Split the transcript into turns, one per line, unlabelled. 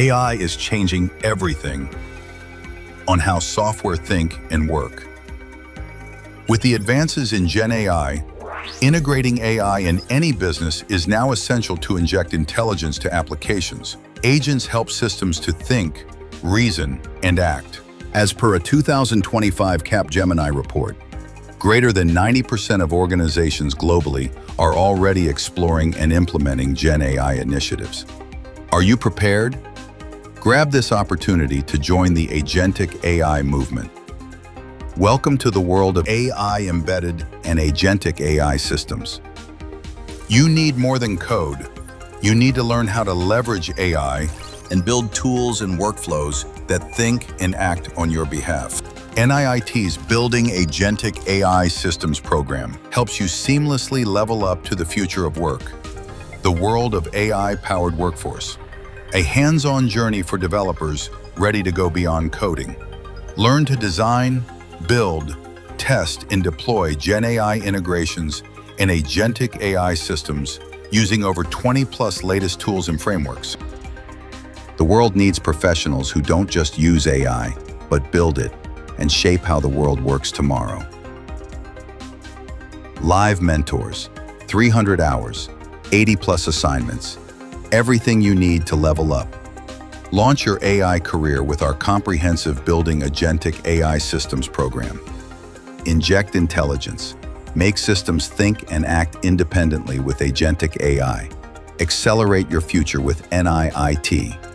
AI is changing everything on how software think and work. With the advances in Gen AI, integrating AI in any business is now essential to inject intelligence to applications. Agents help systems to think, reason, and act. As per a 2025 Capgemini report, greater than 90% of organizations globally are already exploring and implementing Gen AI initiatives. Are you prepared? Grab this opportunity to join the Agentic AI movement. Welcome to the world of AI-embedded and Agentic AI systems. You need more than code. You need to learn how to leverage AI and build tools and workflows that think and act on your behalf. NIIT's Building Agentic AI Systems program helps you seamlessly level up to the future of work, the world of AI-powered workforce. A hands-on journey for developers ready to go beyond coding. Learn to design, build, test, and deploy Gen AI integrations and Agentic AI systems using over 20+ latest tools and frameworks. The world needs professionals who don't just use AI, but build it and shape how the world works tomorrow. Live mentors, 300 hours, 80+ assignments, everything you need to level up. Launch your AI career with our comprehensive Building Agentic AI Systems program. Inject intelligence. Make systems think and act independently with Agentic AI. Accelerate your future with NIIT.